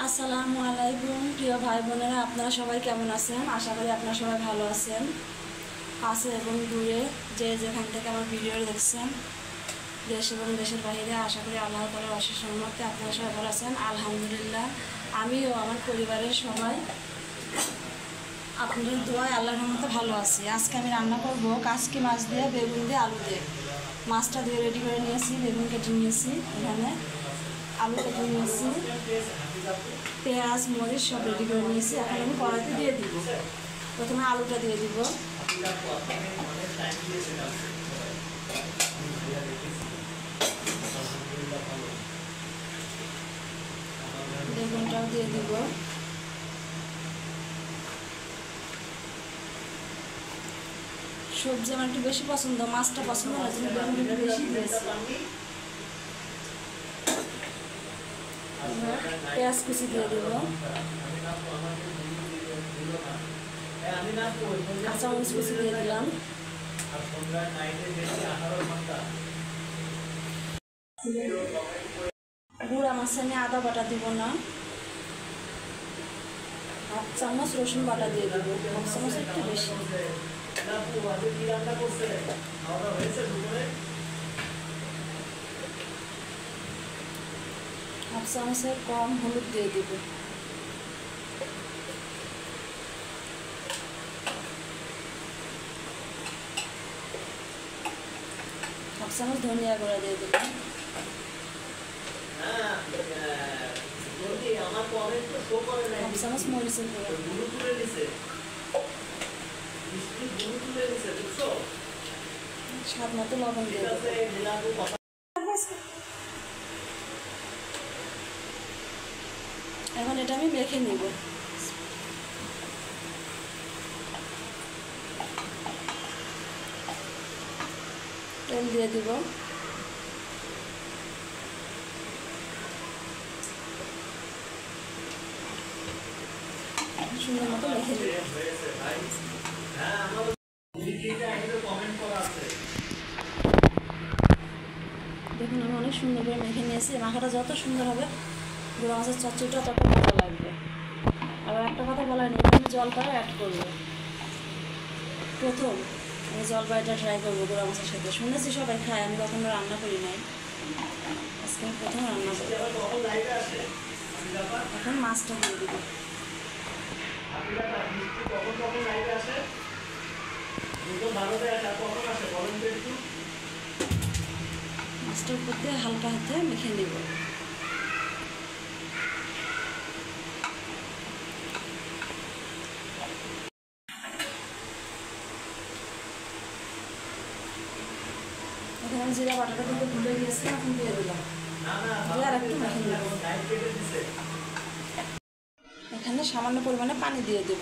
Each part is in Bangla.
আসসালামু আলাইকুম প্রিয় ভাই বোনেরা, আপনারা সবাই কেমন আছেন? আশা করি আপনারা সবাই ভালো আছেন। কাছে এবং দূরে যে যেখান থেকে আমার ভিডিও দেখছেন, দেশ এবং দেশের বাইরে, আশা করি আল্লাহ তাআলার অশেষ রহমতে আপনারা সবাই ভালো আছেন। আলহামদুলিল্লাহ, আমিও আমার পরিবারের সবাই আপনাদের দোয়ায় আল্লাহর রহমতে ভালো আছি। আজকে আমি রান্না করব কাচকি মাছ দিয়ে বেগুন দিয়ে আলু দিয়ে। মাছটা দিয়ে রেডি করে নিয়েছি, বেগুন কেটে নিয়েছি, এখানে আলু কেটে নিয়েছি, পেঁয়াজ মরিচ সব রেডি করে নিয়েছি। এখন আমি কড়াইতে দিয়ে দিব। প্রথমে আলুটা দিয়ে দিব, বেগুনটাও দিয়ে দিব, সবজি আমার একটু বেশি পছন্দ, মাছটা পছন্দ না, জন্য বেগুন একটু বেশি দিয়েছি। পেঁয়াজ কুচি দিয়ে দিব, কাঁচামরিচ কুচি দিয়ে দিলাম, গুঁড়া মাছে আমি আদা বাটা দিব না, 1 চামচ রসুন বাটা দিয়ে দেবো, 1 চামচ একটু বেশি, 1 চামচের কম হলুদ দিয়ে দিব, 1 চামচ ধনিয়া গুঁড়া দিয়ে দিলাম, 1 চামচ মরিচের গুঁড়া, স্বাদ মতো লবণ দিয়ে দেবো। এখন এটা আমি মেখে নিব। তেল দিয়ে দিব, সুন্দর মতো মেখে নিব। দেখুন আমি অনেক সুন্দর করে মেখে নিয়েছি। মাখাটা যত সুন্দর হবে গুঁড়া মাছের চচ্চড়িটা তত ভালো লাগবে। আবার একটা কথা বলা নেই, আমি জলপাই অ্যাড করবো। প্রথম আমি জলপাইটা ট্রাই করবো গুঁড়া মাছের সাথে। শুনেছি সবাই খায়, আমি কখনো রান্না করি নাই, আজকে আমি প্রথম রান্না করবো। এখন মাছটা দিয়ে দেবো, মাছটার উপর দিয়ে হালকা হাতে মেখে নেব। এখানে আমি জিরা বাটাটা দিতে ভুলে গিয়েছি, এখন দিয়ে দিলাম, দিয়ে আর একটু মেখে নেব। এখানে সামান্য পরিমাণে পানি দিয়ে দেব,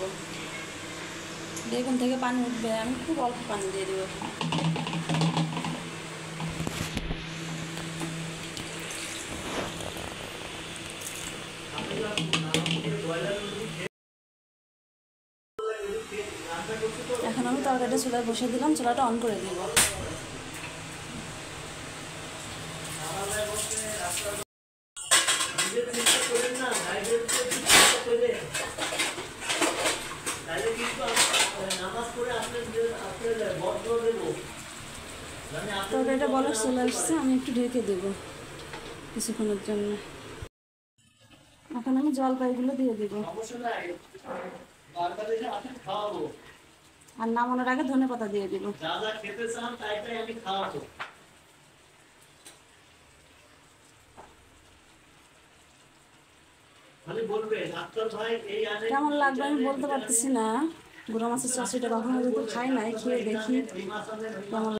বেগুন থেকে পানি উঠবে, আমি খুব অল্প পানি দিয়ে দেবো। এখন আমি তরকারিটা চুলায় বসিয়ে দিলাম, চুলাটা অন করে দিব। তরকারিটা বলক চলে আসছে, আমি একটু ঢেকে দেবো কিছুক্ষণের জন্য। এখন আমি জলপাইগুলো দিয়ে দিব, আর নামানোর আগে ধনেপাতা দিয়ে দিব। কেমন লাগবে আমি বলতে পারতেছি না, গুঁড়া মাছের চচ্চড়িটা কখনো যদি খাই নাই, খেয়ে দেখি কেমন।